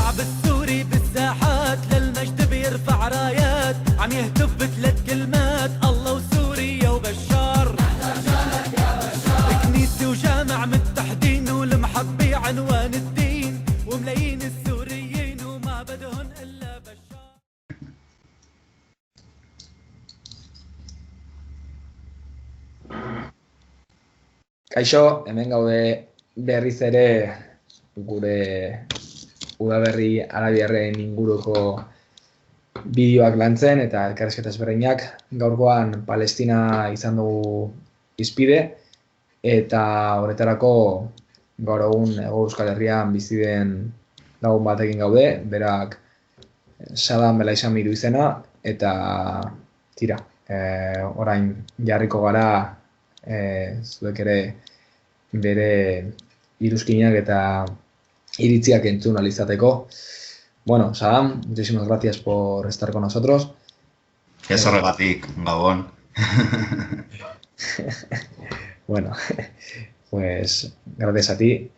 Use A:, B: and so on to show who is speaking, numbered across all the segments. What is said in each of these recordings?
A: الشعب السوري بالساحات للمجد بيرفع رايات عم يهتف بثلاث كلمات الله وسوريا وبشار. كنيسة وجامع متحدين والمحبة عنوان الدين وملايين السوريين وما بدهن إلا بشار.
B: Kaixo, hemen gaude berriz ere gure udaberri arabiarren inguruko bideoak lantzen eta elkarrizketa ezberdinak. Gaurkoan Palestina izan dugu hizpide eta horretarako gaur egun Hego Euskal Herrian bizi den lagun batekin gaude, berak Saddam Belaisamiru izena eta tira, orain jarriko gara zuek ere bere iruzkinak eta iritziak entzun ahal izateko. Bueno, Saddam, muchísimas gracias por estar con nosotros.
C: Ez horregatik, Gabon.
B: Bueno, pues gracias a ti.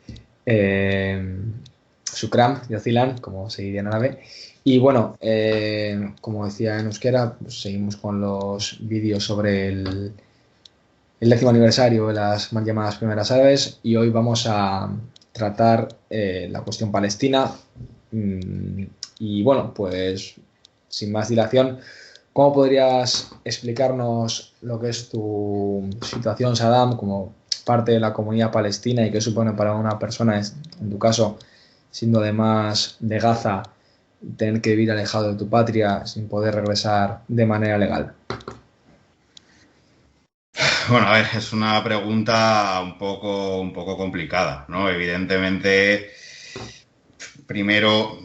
B: Shukran, Yazilan, como se diría en árabe. Y bueno, como decía en euskera, pues seguimos con los vídeos sobre el 10º aniversario de las mal llamadas primeras árabes y hoy vamos a tratar la cuestión palestina. Y bueno, pues sin más dilación, ¿cómo podrías explicarnos lo que es tu situación, Saddam, como parte de la comunidad palestina y qué supone para una persona, en tu caso, siendo además de Gaza, tener que vivir alejado de tu patria sin poder regresar de manera legal?
C: Bueno, a ver, es una pregunta un poco complicada, ¿no? Evidentemente, primero,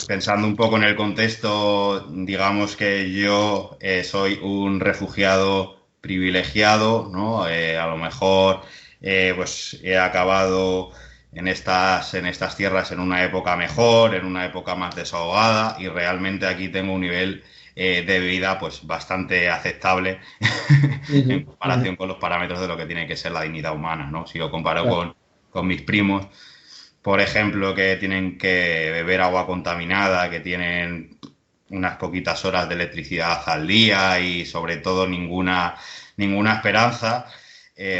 C: pensando un poco en el contexto, digamos que yo soy un refugiado privilegiado, ¿no? A lo mejor pues he acabado en estas tierras en una época mejor, en una época más desahogada y realmente aquí tengo un nivel de vida pues bastante aceptable en comparación con los parámetros de lo que tiene que ser la dignidad humana, ¿no? Si lo comparo con mis primos, por ejemplo, que tienen que beber agua contaminada, que tienen unas poquitas horas de electricidad al día y sobre todo ninguna esperanza,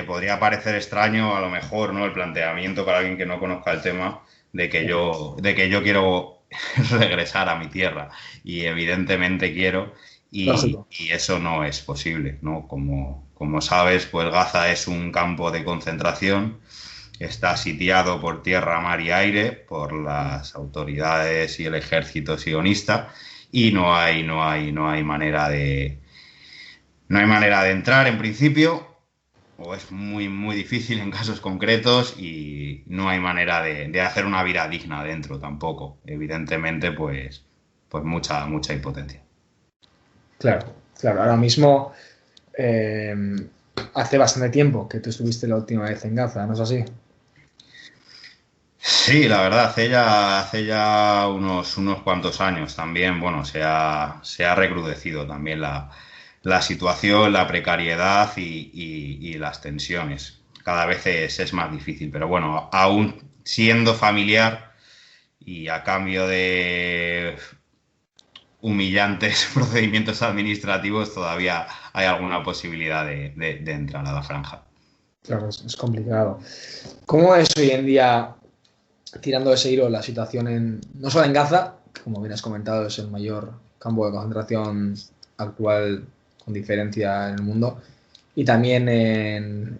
C: podría parecer extraño a lo mejor, ¿no? El planteamiento para alguien que no conozca el tema de que yo quiero regresar a mi tierra y evidentemente quiero y eso no es posible, ¿no? Como sabes, pues Gaza es un campo de concentración, está sitiado por tierra, mar y aire por las autoridades y el ejército sionista y no hay manera de entrar en principio, o es muy muy difícil en casos concretos y no hay manera de hacer una vida digna dentro tampoco. Evidentemente, pues mucha impotencia.
B: Claro. Ahora mismo hace bastante tiempo que tú estuviste la última vez en Gaza, ¿no es así?
C: Sí, la verdad, hace ya unos cuantos años también. Bueno, se ha recrudecido también la situación, la precariedad y las tensiones. Cada vez es más difícil, pero bueno, aún siendo familiar y a cambio de humillantes procedimientos administrativos, todavía hay alguna posibilidad de entrar a la franja.
B: Claro, es complicado. ¿Cómo es hoy en día, tirando de ese hilo, la situación no solo en Gaza, que como bien has comentado es el mayor campo de concentración actual con diferencia en el mundo, y también en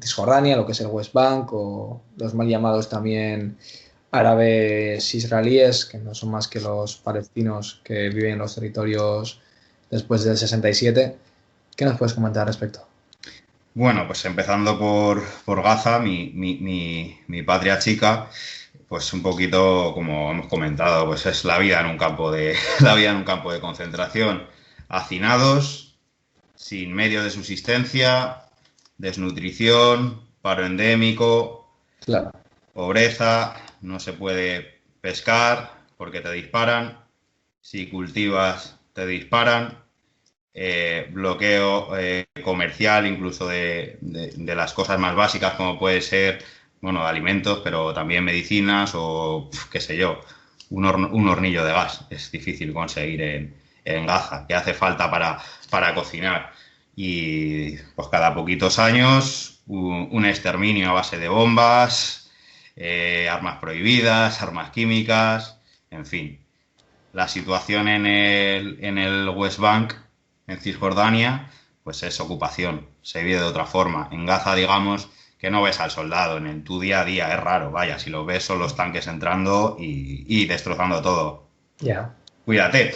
B: Cisjordania, lo que es el West Bank, o los mal llamados también árabes israelíes, que no son más que los palestinos que viven en los territorios después del 67. ¿Qué nos puedes comentar al respecto?
C: Bueno, pues empezando por Gaza, mi patria chica, pues un poquito, como hemos comentado, pues es la vida en un campo de concentración. Hacinados, sin medios de subsistencia, desnutrición, paro endémico,
B: claro,
C: pobreza, no se puede pescar porque te disparan, si cultivas te disparan, bloqueo comercial incluso de las cosas más básicas como puede ser, bueno, alimentos, pero también medicinas o qué sé yo, un hornillo de gas. Es difícil conseguir en Gaza, que hace falta para cocinar. Y pues cada poquitos años un exterminio a base de bombas, armas prohibidas, armas químicas, en fin. La situación en el West Bank, en Cisjordania, pues es ocupación, se vive de otra forma. En Gaza, digamos, que no ves al soldado en tu día a día, es raro, vaya, si lo ves son los tanques entrando y destrozando todo.
B: Ya.
C: Cuídate.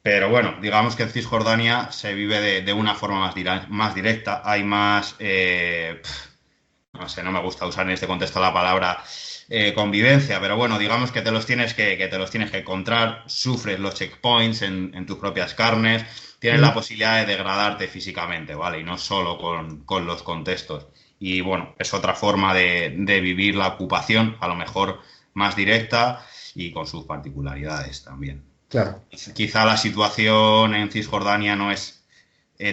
C: Pero bueno, digamos que en Cisjordania se vive de una forma más directa, hay más, no sé, no me gusta usar en este contexto la palabra convivencia, pero bueno, digamos que te los tienes que te los tienes que encontrar, sufres los checkpoints en tus propias carnes, tienes la posibilidad de degradarte físicamente, ¿vale? Y no solo con los contextos. Y bueno, es otra forma de vivir la ocupación, a lo mejor más directa y con sus particularidades también.
B: Claro.
C: Quizá la situación en Cisjordania no es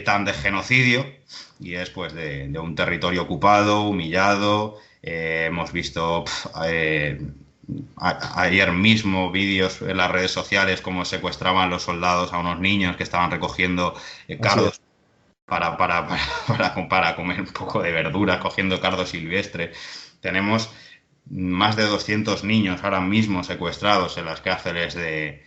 C: tan de genocidio y es pues de un territorio ocupado, humillado. Hemos visto ayer mismo vídeos en las redes sociales como secuestraban los soldados a unos niños que estaban recogiendo cardos para comer un poco de verdura, cogiendo cardo silvestre. Tenemos más de 200 niños ahora mismo secuestrados en las cárceles de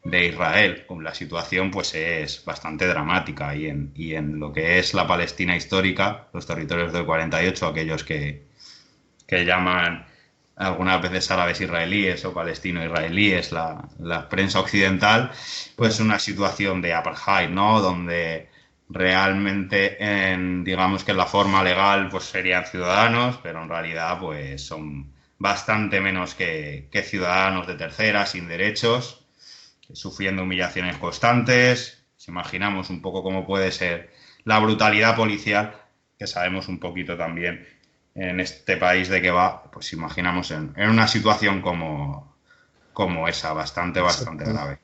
C: Israel. La situación pues es bastante dramática y en lo que es la Palestina histórica, los territorios del 48, aquellos que llaman algunas veces árabes israelíes o palestino-israelíes, la prensa occidental, pues una situación de apartheid, ¿no? Donde realmente, digamos que en la forma legal pues serían ciudadanos, pero en realidad pues son bastante menos que ciudadanos de tercera, sin derechos, sufriendo humillaciones constantes. Si imaginamos un poco cómo puede ser la brutalidad policial, que sabemos un poquito también en este país de que va, pues imaginamos en una situación como esa, bastante grave.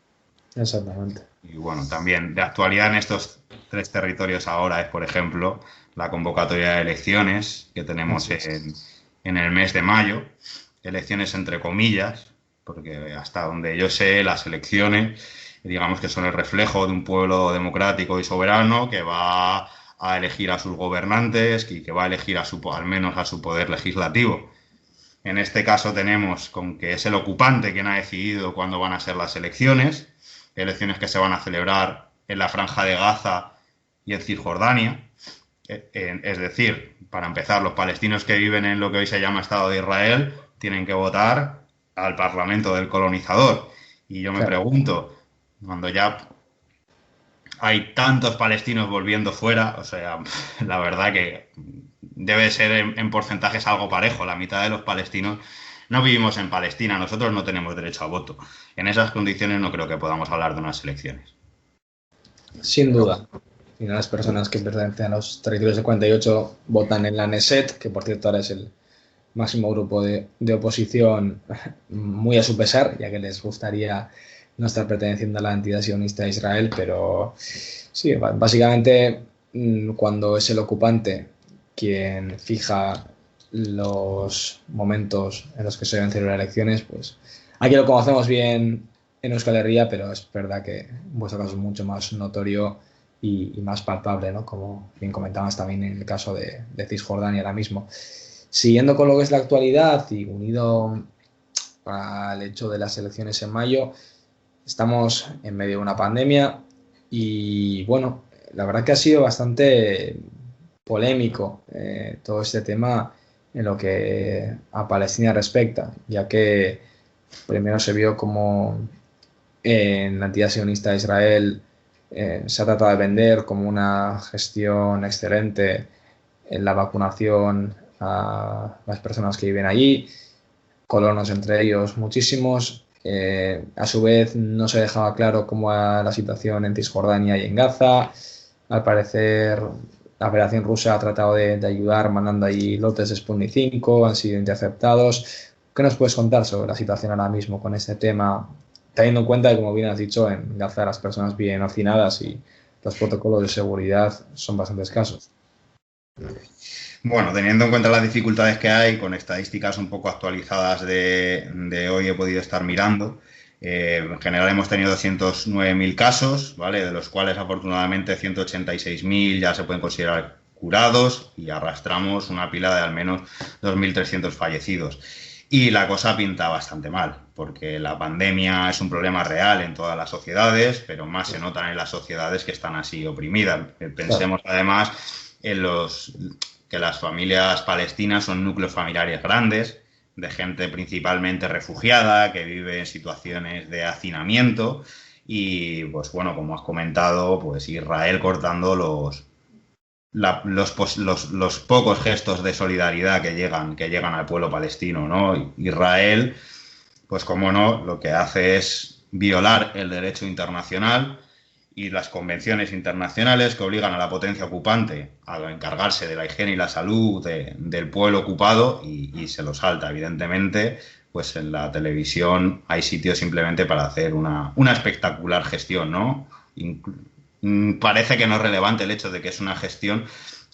B: Exactamente.
C: Y bueno, también de actualidad en estos 3 territorios ahora es, por ejemplo, la convocatoria de elecciones que tenemos en el mes de mayo, elecciones entre comillas, porque hasta donde yo sé, las elecciones, digamos que son el reflejo de un pueblo democrático y soberano que va a elegir a sus gobernantes y que va a elegir al menos a su poder legislativo. En este caso tenemos con que es el ocupante quien ha decidido cuándo van a ser las elecciones que se van a celebrar en la Franja de Gaza y en Cisjordania. Es decir, para empezar, los palestinos que viven en lo que hoy se llama Estado de Israel tienen que votar al Parlamento del colonizador. Y yo me pregunto, cuando ya hay tantos palestinos volviendo fuera, o sea, la verdad que debe ser en porcentajes algo parejo. La mitad de los palestinos no vivimos en Palestina, nosotros no tenemos derecho a voto. En esas condiciones no creo que podamos hablar de unas elecciones.
B: Sin duda. Y las personas que pertenecen a los territorios de 48 votan en la Knesset, que por cierto ahora es el máximo grupo de oposición, muy a su pesar, ya que les gustaría no estar perteneciendo a la entidad sionista de Israel, pero sí, básicamente cuando es el ocupante quien fija los momentos en los que se deben celebrar elecciones, pues aquí lo conocemos bien en Euskal Herria, pero es verdad que en vuestro caso es mucho más notorio y más palpable, ¿no? Como bien comentabas también en el caso de Cisjordania ahora mismo. Siguiendo con lo que es la actualidad y unido al hecho de las elecciones en mayo, estamos en medio de una pandemia y bueno, la verdad que ha sido bastante polémico todo este tema en lo que a Palestina respecta, ya que primero se vio como en la entidad sionista de Israel se ha tratado de vender como una gestión excelente en la vacunación a las personas que viven allí, colonos entre ellos muchísimos. A su vez no se dejaba claro cómo era la situación en Cisjordania y en Gaza. Al parecer la Federación Rusa ha tratado de ayudar mandando allí lotes de Sputnik 5, han sido interceptados. ¿Qué nos puedes contar sobre la situación ahora mismo con este tema, teniendo en cuenta que, como bien has dicho, en Gaza las personas viven hacinadas y los protocolos de seguridad son bastante escasos?
C: Bueno, teniendo en cuenta las dificultades que hay, con estadísticas un poco actualizadas de hoy he podido estar mirando, En general hemos tenido 209.000 casos, ¿vale? De los cuales afortunadamente 186.000 ya se pueden considerar curados y arrastramos una pila de al menos 2.300 fallecidos. Y la cosa pinta bastante mal, porque la pandemia es un problema real en todas las sociedades, pero más se notan en las sociedades que están así oprimidas. Pensemos además en que las familias palestinas son núcleos familiares grandes, de gente principalmente refugiada, que vive en situaciones de hacinamiento, y pues bueno, como has comentado, pues Israel cortando los pocos gestos de solidaridad que llegan al pueblo palestino, ¿no? Israel, pues como no, lo que hace es violar el derecho internacional y las convenciones internacionales que obligan a la potencia ocupante a encargarse de la higiene y la salud del pueblo ocupado y se lo salta, evidentemente. Pues en la televisión hay sitios simplemente para hacer una espectacular gestión, ¿no? Parece que no es relevante el hecho de que es una gestión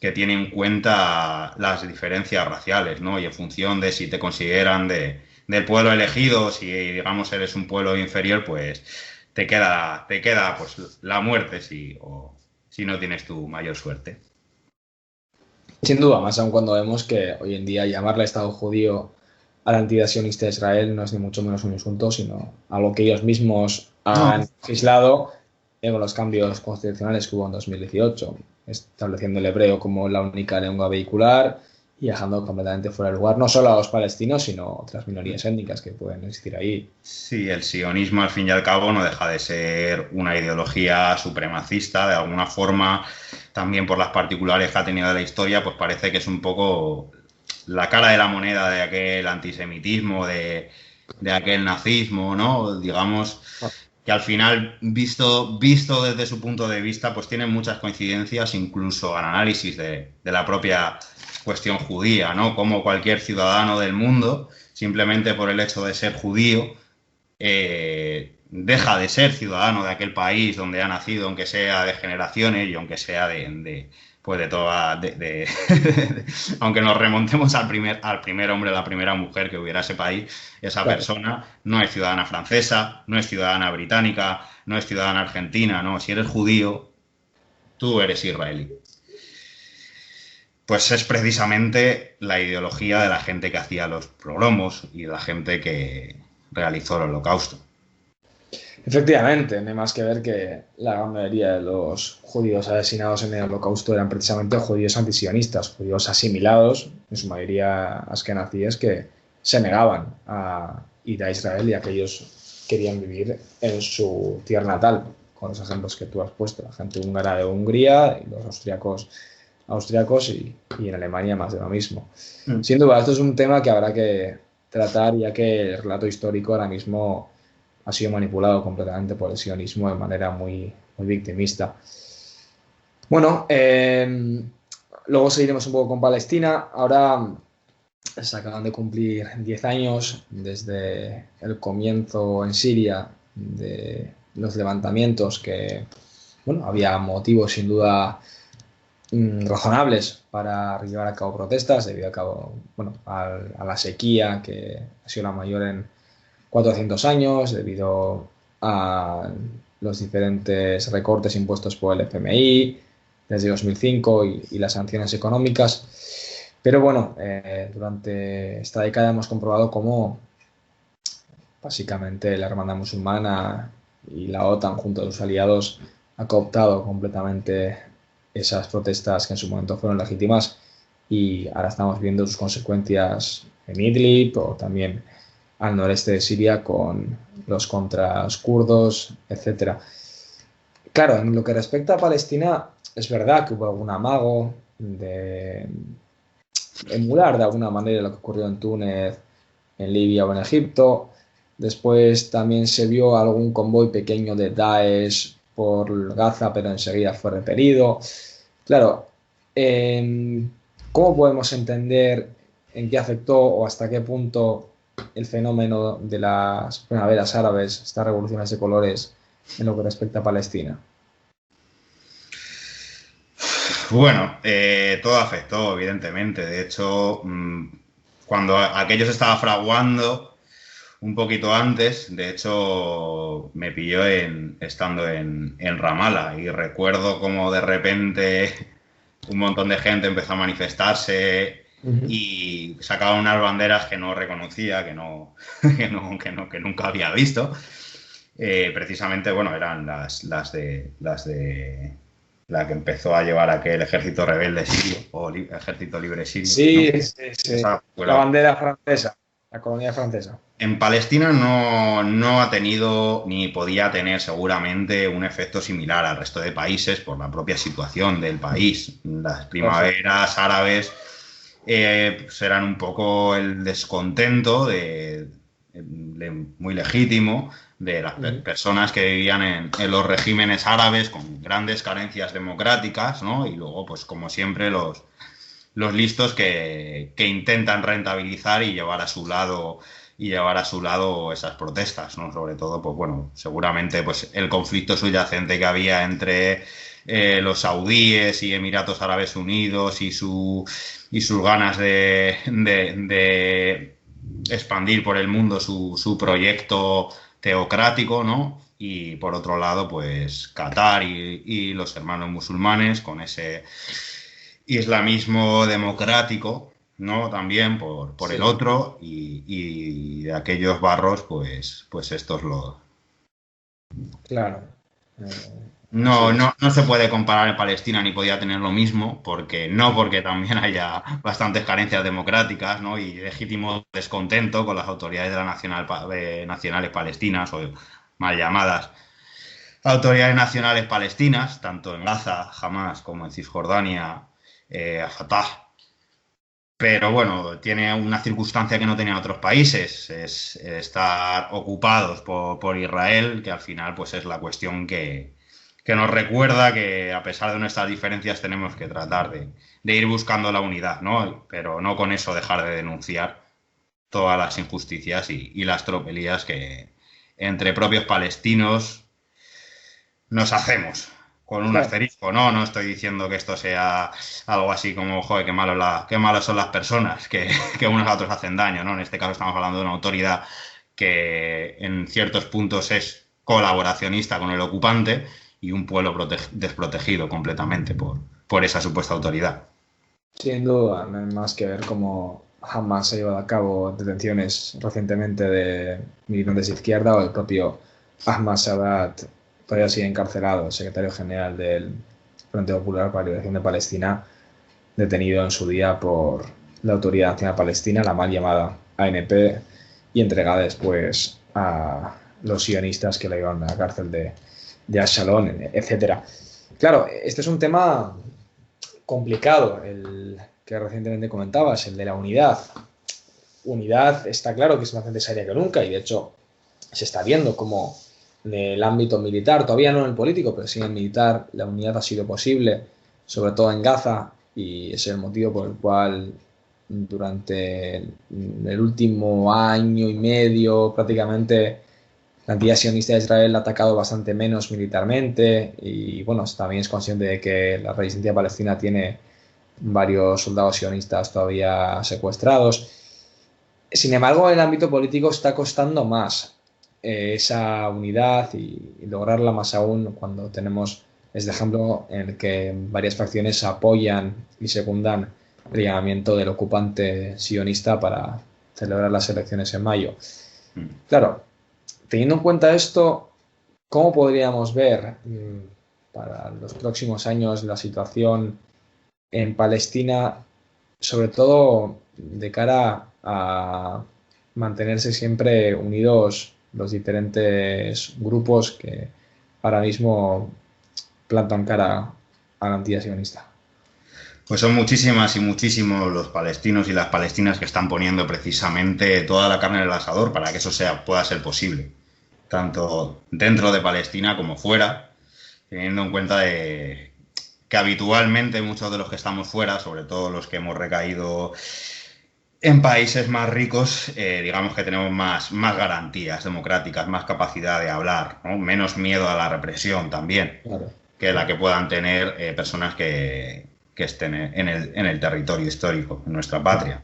C: que tiene en cuenta las diferencias raciales, ¿no? Y en función de si te consideran del pueblo elegido, si digamos eres un pueblo inferior, pues te queda pues la muerte si no tienes tu mayor suerte.
B: Sin duda, más aún cuando vemos que hoy en día llamarle Estado judío al entidad sionista de Israel no es ni mucho menos un insulto, sino algo que ellos mismos han legislado con los cambios constitucionales que hubo en 2018, estableciendo el hebreo como la única lengua vehicular y dejando completamente fuera de lugar no solo a los palestinos, sino otras minorías étnicas que pueden existir ahí.
C: Sí, el sionismo al fin y al cabo no deja de ser una ideología supremacista, de alguna forma, también por las particulares que ha tenido de la historia, pues parece que es un poco la cara de la moneda de aquel antisemitismo, de aquel nazismo, ¿no? Digamos que al final, visto desde su punto de vista, pues tienen muchas coincidencias, incluso al análisis de la propia cuestión judía, ¿no? Como cualquier ciudadano del mundo, simplemente por el hecho de ser judío, deja de ser ciudadano de aquel país donde ha nacido, aunque sea de generaciones y aunque sea aunque nos remontemos al primer hombre, a la primera mujer que hubiera ese país, esa persona no es ciudadana francesa, no es ciudadana británica, no es ciudadana argentina, no, si eres judío, tú eres israelí. Pues es precisamente la ideología de la gente que hacía los pogromos y de la gente que realizó el Holocausto.
B: Efectivamente, no hay más que ver que la gran mayoría de los judíos asesinados en el Holocausto eran precisamente judíos antisionistas, judíos asimilados, en su mayoría askenazíes, que se negaban a ir a Israel y aquellos querían vivir en su tierra natal, con los ejemplos que tú has puesto, la gente húngara de Hungría y los austriacos y en Alemania más de lo mismo. Sin duda, esto es un tema que habrá que tratar, ya que el relato histórico ahora mismo ha sido manipulado completamente por el sionismo de manera muy, muy victimista. Bueno, luego seguiremos un poco con Palestina. Ahora se acaban de cumplir 10 años desde el comienzo en Siria de los levantamientos que, bueno, había motivos sin duda razonables para llevar a cabo protestas debido a la sequía que ha sido la mayor en 400 años debido a los diferentes recortes impuestos por el FMI desde 2005 y las sanciones económicas. Pero bueno, durante esta década hemos comprobado cómo básicamente la Hermandad Musulmana y la OTAN junto a sus aliados ha cooptado completamente esas protestas que en su momento fueron legítimas y ahora estamos viendo sus consecuencias en Idlib o también al noreste de Siria con los contras kurdos, etc. Claro, en lo que respecta a Palestina, es verdad que hubo algún amago de emular de alguna manera lo que ocurrió en Túnez, en Libia o en Egipto. Después también se vio algún convoy pequeño de Daesh por Gaza, pero enseguida fue repelido. Claro, ¿cómo podemos entender en qué afectó o hasta qué punto el fenómeno de las primaveras árabes, estas revoluciones de colores, en lo que respecta a Palestina?
C: Bueno, todo afectó, evidentemente. De hecho, cuando aquello se estaba fraguando, un poquito antes. De hecho, me pilló estando en Ramallah y recuerdo como de repente un montón de gente empezó a manifestarse y sacaban unas banderas que no reconocía, que nunca había visto. Precisamente, bueno, eran las de la que empezó a llevar aquel ejército rebelde sirio o ejército libre sirio.
B: Sí,
C: ¿no?
B: sí. La bandera francesa, la colonia francesa.
C: En Palestina no ha tenido ni podía tener seguramente un efecto similar al resto de países por la propia situación del país. Las primaveras árabes pues eran un poco el descontento muy legítimo de las personas que vivían en los regímenes árabes con grandes carencias democráticas, ¿no? Y luego, pues como siempre, los listos que intentan rentabilizar y llevar a su lado esas protestas, ¿no? Sobre todo, pues bueno, seguramente pues el conflicto subyacente que había entre los saudíes y Emiratos Árabes Unidos y sus ganas de expandir por el mundo su proyecto teocrático, ¿no? Y por otro lado, pues Qatar y los hermanos musulmanes con ese islamismo democrático, ¿no? También por el otro y de aquellos barros, pues estos los...
B: Claro.
C: No se puede comparar en Palestina ni podía tener lo mismo, porque también haya bastantes carencias democráticas, ¿no? Y legítimo descontento con las autoridades de las nacionales palestinas, o mal llamadas autoridades nacionales palestinas, tanto en Gaza, Hamas, como en Cisjordania, Fatah. Pero bueno, tiene una circunstancia que no tenían otros países, es estar ocupados por Israel, que al final pues es la cuestión que nos recuerda que a pesar de nuestras diferencias tenemos que tratar de ir buscando la unidad, ¿no? Pero no con eso dejar de denunciar todas las injusticias y las tropelías que entre propios palestinos nos hacemos. Con un asterisco, no estoy diciendo que esto sea algo así como, joder, qué malos son las personas, que unos a otros hacen daño, ¿no? En este caso estamos hablando de una autoridad que en ciertos puntos es colaboracionista con el ocupante y un pueblo desprotegido completamente por esa supuesta autoridad.
B: Sin duda, no hay más que ver cómo Hamas ha llevado a cabo detenciones recientemente de militantes de izquierda, o el propio Ahmad Sadat todavía sigue encarcelado, el secretario general del Frente Popular para la Liberación de Palestina, detenido en su día por la Autoridad Nacional Palestina, la mal llamada ANP, y entregada después a los sionistas que le llevaron a la cárcel de Ashalon, etc. Claro, este es un tema complicado, el que recientemente comentabas, el de la unidad. Unidad está claro que es más necesaria que nunca, y de hecho se está viendo como en el ámbito militar, todavía no en el político, pero sí en el militar, la unidad ha sido posible, sobre todo en Gaza, y es el motivo por el cual durante el último año y medio prácticamente la entidad sionista de Israel ha atacado bastante menos militarmente, y bueno, también es consciente de que la resistencia palestina tiene varios soldados sionistas todavía secuestrados. Sin embargo, en el ámbito político está costando más esa unidad y lograrla, más aún cuando tenemos este ejemplo en el que varias facciones apoyan y secundan el llamamiento del ocupante sionista para celebrar las elecciones en mayo. Claro, teniendo en cuenta esto, ¿cómo podríamos ver para los próximos años la situación en Palestina, sobre todo de cara a mantenerse siempre unidos los diferentes grupos que ahora mismo plantan cara a la entidad sionista?
C: Pues son muchísimas y muchísimos los palestinos y las palestinas que están poniendo precisamente toda la carne en el asador para que eso pueda ser posible, tanto dentro de Palestina como fuera, teniendo en cuenta que habitualmente muchos de los que estamos fuera, sobre todo los que hemos recaído en países más ricos, digamos que tenemos más garantías democráticas, más capacidad de hablar, ¿no? Menos miedo a la represión también, claro, que la que puedan tener personas que estén en el territorio histórico, en nuestra patria.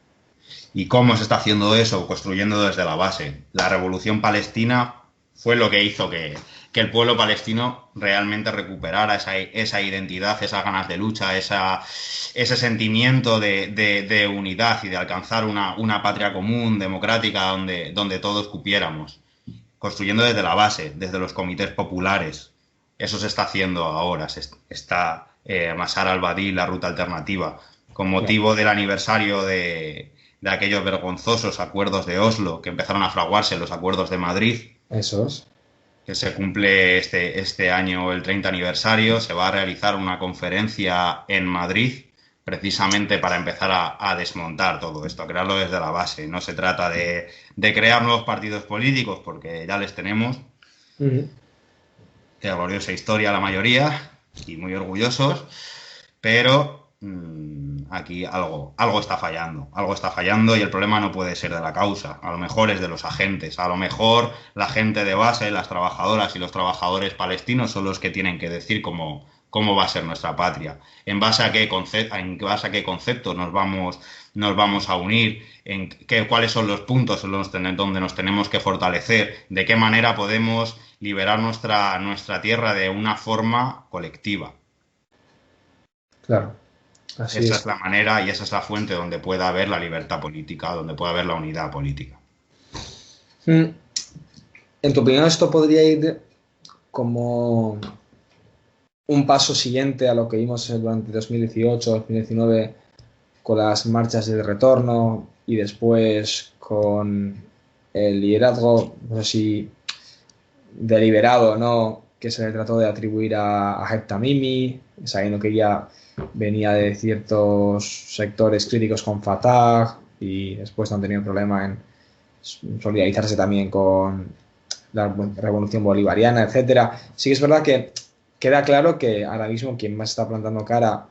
C: ¿Y cómo se está haciendo eso? Construyendo desde la base. La revolución palestina fue lo que hizo que el pueblo palestino realmente recuperara esa identidad, esas ganas de lucha, ese sentimiento de unidad y de alcanzar una patria común, democrática, donde todos cupiéramos. Construyendo desde la base, desde los comités populares. Eso se está haciendo ahora. Está Masar al-Badí, la ruta alternativa, con motivo del aniversario de aquellos vergonzosos acuerdos de Oslo que empezaron a fraguarse en los acuerdos de Madrid.
B: Esos.
C: Que se cumple este año el 30 aniversario. Se va a realizar una conferencia en Madrid precisamente para empezar a desmontar todo esto, a crearlo desde la base. No se trata de crear nuevos partidos políticos, porque ya les tenemos. De gloriosa historia la mayoría, y muy orgullosos, pero aquí algo está fallando y el problema no puede ser de la causa, a lo mejor es de los agentes, a lo mejor la gente de base, las trabajadoras y los trabajadores palestinos son los que tienen que decir cómo va a ser nuestra patria, en base a qué conceptos nos vamos a unir, cuáles son los puntos donde nos tenemos que fortalecer, de qué manera podemos liberar nuestra tierra de una forma colectiva.
B: Claro.
C: Esa es la manera y esa es la fuente donde pueda haber la libertad política, donde pueda haber la unidad política.
B: En tu opinión, esto podría ir como un paso siguiente a lo que vimos durante 2018-2019 con las marchas de retorno y después con el liderazgo, no sé si deliberado o no, que se le trató de atribuir a Haj Tamimi, sabiendo que ya venía de ciertos sectores críticos con Fatah y después no han tenido problema en solidarizarse también con la revolución bolivariana, etcétera. Sí que es verdad que queda claro que ahora mismo quien más está plantando cara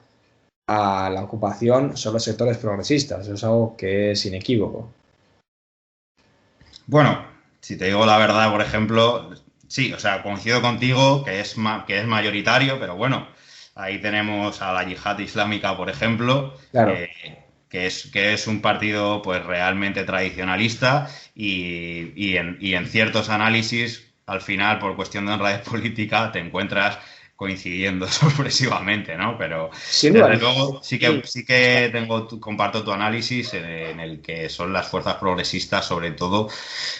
B: a la ocupación son los sectores progresistas. Eso es algo que es inequívoco.
C: Bueno, si te digo la verdad, por ejemplo, sí, o sea, coincido contigo que es mayoritario, pero bueno, ahí tenemos a la Yihad Islámica, por ejemplo,
B: claro.
C: Que es un partido pues realmente tradicionalista y en ciertos análisis, al final, por cuestión de honradez política, te encuentras coincidiendo sorpresivamente, ¿no? Pero desde luego sí que comparto tu análisis en el que son las fuerzas progresistas, sobre todo,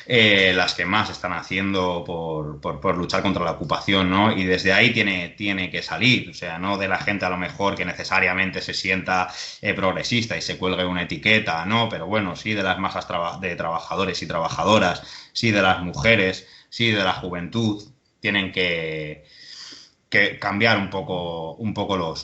C: las que más están haciendo por luchar contra la ocupación, ¿no? Y desde ahí tiene que salir, o sea, no de la gente a lo mejor que necesariamente se sienta progresista y se cuelgue una etiqueta, ¿no? Pero bueno, sí de las masas de trabajadores y trabajadoras, sí de las mujeres, sí de la juventud, tienen que cambiar un poco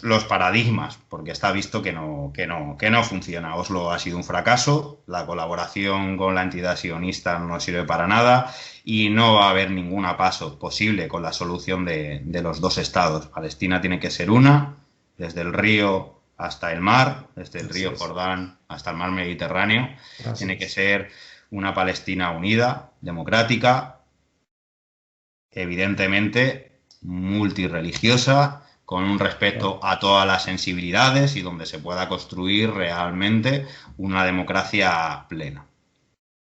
C: los paradigmas, porque está visto que no funciona. Oslo ha sido un fracaso, la colaboración con la entidad sionista no sirve para nada y no va a haber ningún paso posible con la solución de los dos estados. Palestina tiene que ser una, desde el río hasta el mar, desde el río Jordán hasta el mar Mediterráneo. Tiene que ser una Palestina unida, democrática, evidentemente multirreligiosa, con un respeto a todas las sensibilidades y donde se pueda construir realmente una democracia plena.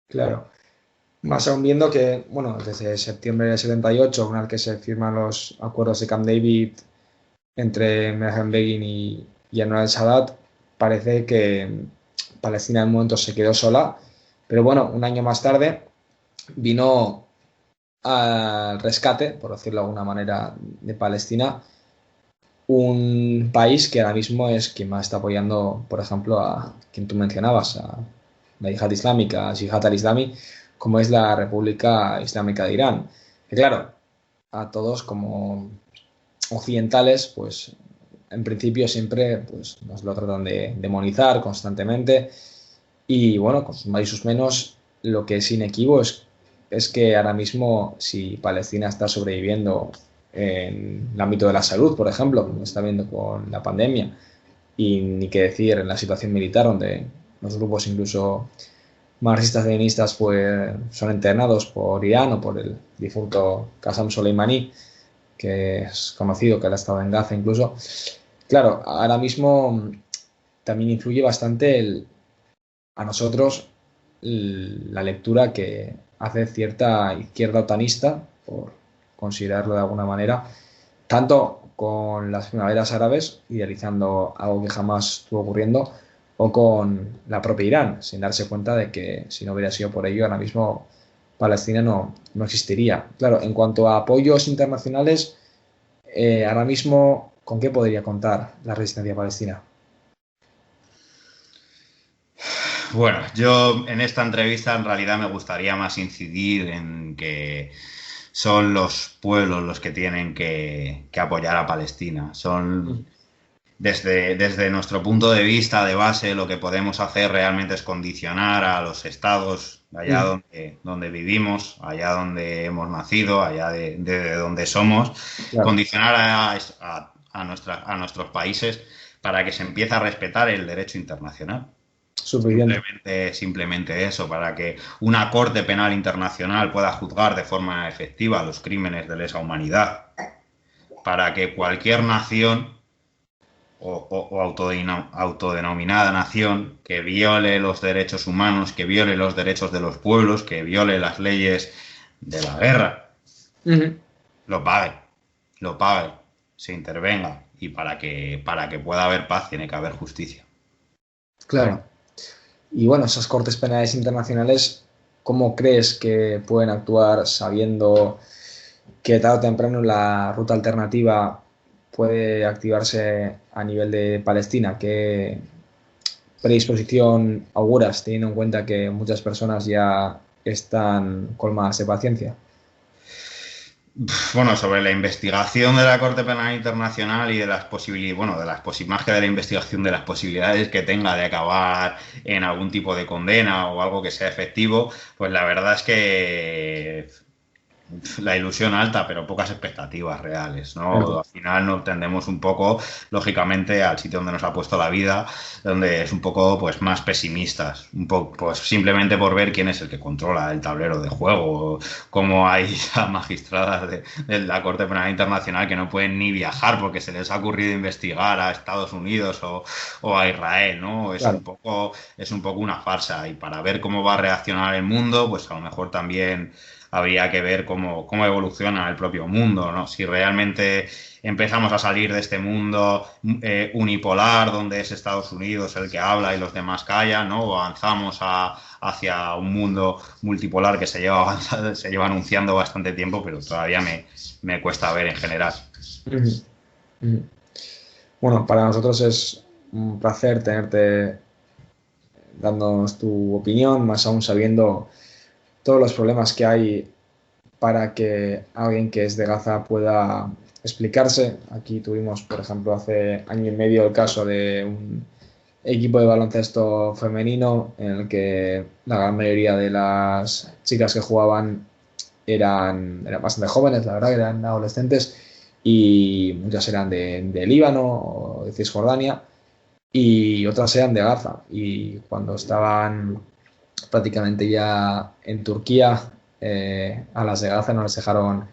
B: Claro. Más aún viendo que, bueno, desde septiembre del 78, una vez que se firman los acuerdos de Camp David entre Menachem Begin y Anwar al-Sadat, parece que Palestina en un momento se quedó sola, pero bueno, un año más tarde vino al rescate, por decirlo de alguna manera, de Palestina, un país que ahora mismo es quien más está apoyando, por ejemplo, a quien tú mencionabas, a la Yihad Islámica, a Yihad al-Islami, como es la República Islámica de Irán. Que claro, a todos como occidentales, pues en principio siempre pues, nos lo tratan de demonizar constantemente y bueno, con sus más y sus menos, lo que es inequívoco es que ahora mismo, si Palestina está sobreviviendo en el ámbito de la salud, por ejemplo, como está viendo con la pandemia, y ni qué decir en la situación militar, donde los grupos incluso marxistas-leninistas pues, son entrenados por Irán o por el difunto Qasem Soleimani, que es conocido que él ha estado en Gaza incluso. Claro, ahora mismo también influye bastante a nosotros la lectura que hace cierta izquierda otanista, por considerarlo de alguna manera, tanto con las primaveras árabes, idealizando algo que jamás estuvo ocurriendo, o con la propia Irán, sin darse cuenta de que si no hubiera sido por ello, ahora mismo Palestina no existiría. Claro, en cuanto a apoyos internacionales, ahora mismo, ¿con qué podría contar la resistencia palestina?
C: Bueno, yo en esta entrevista en realidad me gustaría más incidir en que son los pueblos los que tienen que apoyar a Palestina. Son desde nuestro punto de vista de base, lo que podemos hacer realmente es condicionar a los estados allá donde vivimos, allá donde hemos nacido, allá de donde somos,
B: Claro,
C: condicionar a nuestros países para que se empiece a respetar el derecho internacional.
B: suficiente.
C: Simplemente eso, para que una Corte Penal Internacional pueda juzgar de forma efectiva los crímenes de lesa humanidad, para que cualquier nación o autodenominada nación que viole los derechos humanos, que viole los derechos de los pueblos, que viole las leyes de la guerra, lo pague, se intervenga, y para que pueda haber paz tiene que haber justicia.
B: Claro. Y bueno, esas cortes penales internacionales, ¿cómo crees que pueden actuar sabiendo que tarde o temprano la ruta alternativa puede activarse a nivel de Palestina? ¿Qué predisposición auguras, teniendo en cuenta que muchas personas ya están colmadas de paciencia?
C: Bueno, sobre la investigación de la Corte Penal Internacional y de las posibilidades, bueno, más que de la investigación, de las posibilidades que tenga de acabar en algún tipo de condena o algo que sea efectivo, pues la verdad es que la ilusión alta, pero pocas expectativas reales, ¿no? Al final nos tendemos un poco, lógicamente, al sitio donde nos ha puesto la vida, donde es un poco, pues, más pesimistas, un poco, pues, simplemente por ver quién es el que controla el tablero de juego, como hay ya magistradas de la Corte Penal Internacional que no pueden ni viajar porque se les ha ocurrido investigar a Estados Unidos o a Israel, ¿no? Es un poco una farsa, y para ver cómo va a reaccionar el mundo, pues a lo mejor también habría que ver cómo evoluciona el propio mundo, ¿no? Si realmente empezamos a salir de este mundo unipolar, donde es Estados Unidos el que habla y los demás callan, ¿no? O avanzamos hacia un mundo multipolar que se lleva anunciando bastante tiempo, pero todavía me cuesta ver en general.
B: Bueno, para nosotros es un placer tenerte dándonos tu opinión, más aún sabiendo todos los problemas que hay para que alguien que es de Gaza pueda explicarse. Aquí tuvimos, por ejemplo, hace año y medio el caso de un equipo de baloncesto femenino en el que la gran mayoría de las chicas que jugaban eran bastante jóvenes, la verdad, que eran adolescentes, y muchas eran de Líbano o de Cisjordania y otras eran de Gaza. Y cuando estaban prácticamente ya en Turquía, a las de Gaza no les dejaron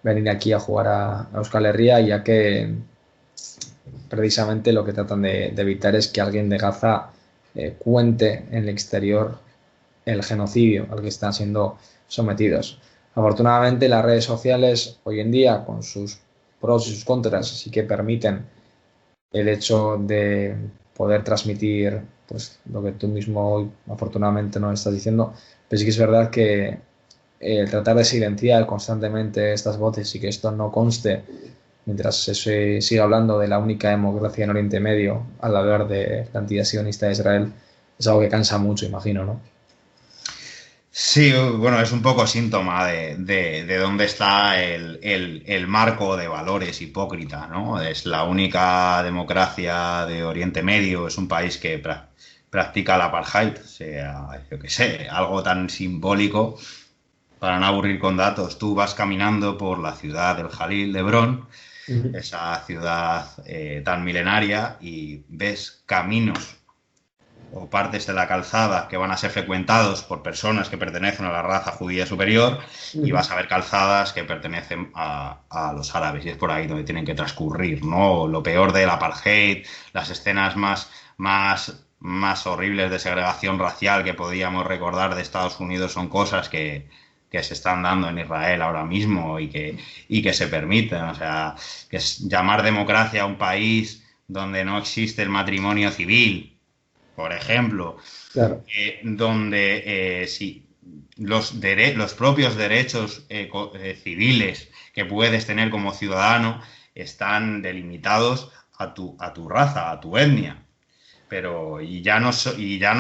B: venir aquí a jugar a Euskal Herria, ya que precisamente lo que tratan de evitar es que alguien de Gaza cuente en el exterior el genocidio al que están siendo sometidos. Afortunadamente, las redes sociales hoy en día, con sus pros y sus contras, sí que permiten el hecho de poder transmitir, pues, lo que tú mismo hoy afortunadamente no estás diciendo, pero sí que es verdad que tratar de silenciar constantemente estas voces y que esto no conste mientras se sigue hablando de la única democracia en Oriente Medio al hablar de la entidad sionista de Israel, es algo que cansa mucho, imagino, ¿no?
C: Sí, bueno, es un poco síntoma de dónde está el marco de valores hipócrita, ¿no? Es la única democracia de Oriente Medio, es un país que practica el apartheid, o sea, yo qué sé, algo tan simbólico, para no aburrir con datos. Tú vas caminando por la ciudad del Jalil de Hebrón, esa ciudad tan milenaria, y ves caminos o partes de la calzada que van a ser frecuentados por personas que pertenecen a la raza judía superior, y vas a ver calzadas que pertenecen a los árabes, y es por ahí donde tienen que transcurrir, ¿no? Lo peor del apartheid, las escenas más más horribles de segregación racial que podíamos recordar de Estados Unidos son cosas que se están dando en Israel ahora mismo y que se permiten. O sea, que es llamar democracia a un país donde no existe el matrimonio civil, por ejemplo,
B: Claro.
C: donde si los propios derechos civiles que puedes tener como ciudadano están delimitados a tu raza, a tu etnia. Pero y ya no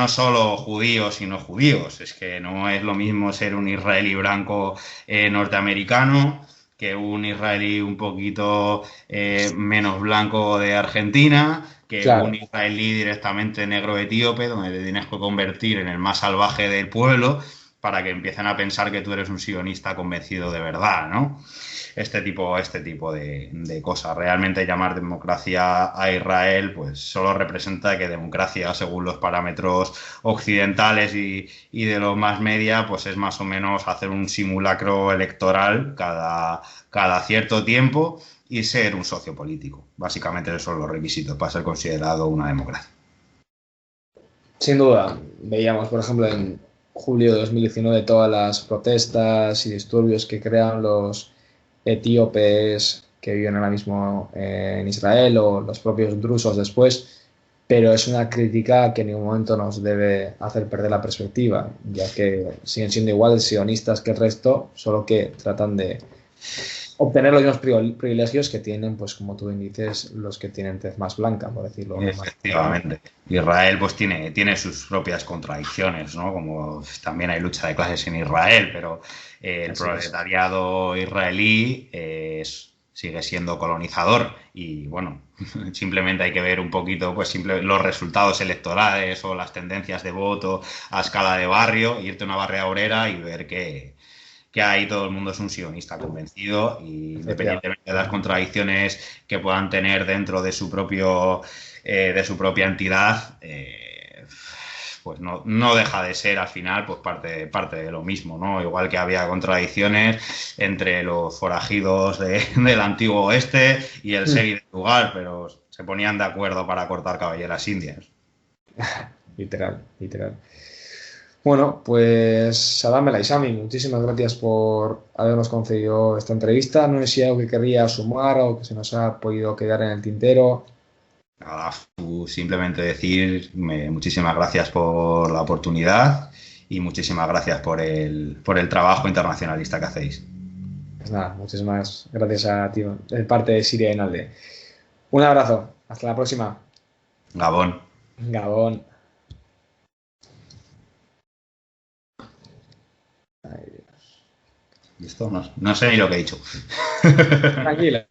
C: solo judíos y no judíos, es que no es lo mismo ser un israelí blanco norteamericano que un israelí un poquito menos blanco de Argentina, que un
B: Claro.
C: israelí directamente negro etíope, donde te tienes que convertir en el más salvaje del pueblo para que empiecen a pensar que tú eres un sionista convencido de verdad, ¿no? Este tipo de cosas. Realmente llamar democracia a Israel, pues solo representa que democracia, según los parámetros occidentales y de los más media, pues es más o menos hacer un simulacro electoral cada cierto tiempo y ser un socio político. Básicamente esos son los requisitos para ser considerado una democracia.
B: Sin duda, veíamos, por ejemplo, en julio de 2019 todas las protestas y disturbios que crean los etíopes que viven ahora mismo en Israel o los propios drusos después, pero es una crítica que en ningún momento nos debe hacer perder la perspectiva, ya que siguen siendo igual de sionistas que el resto, solo que tratan de obtener los mismos privilegios que tienen, pues como tú bien dices, los que tienen tez más blanca, por decirlo más.
C: Efectivamente. Israel pues tiene sus propias contradicciones, ¿no? Como también hay lucha de clases en Israel, pero el proletariado israelí sigue siendo colonizador y bueno, simplemente hay que ver un poquito pues los resultados electorales o las tendencias de voto a escala de barrio, irte a una barrio obrera y ver que ahí todo el mundo es un sionista convencido y independientemente de las contradicciones que puedan tener dentro de su de su propia entidad, pues no deja de ser al final pues parte de lo mismo, ¿no? Igual que había contradicciones entre los forajidos del antiguo oeste y el Seri del lugar, pero se ponían de acuerdo para cortar cabelleras indias.
B: Literal, literal. Bueno, pues Saddam El Aissami, muchísimas gracias por habernos concedido esta entrevista. No sé si hay algo que querría sumar o que se nos ha podido quedar en el tintero.
C: Nada, simplemente decir muchísimas gracias por la oportunidad y muchísimas gracias por el trabajo internacionalista que hacéis.
B: Pues nada, muchísimas gracias a ti de parte de Siria y Nalde. Un abrazo, hasta la próxima.
C: Gabón.
B: Gabón. Ay, Dios.
C: Esto no sé ni lo que he dicho.
B: Tranquila.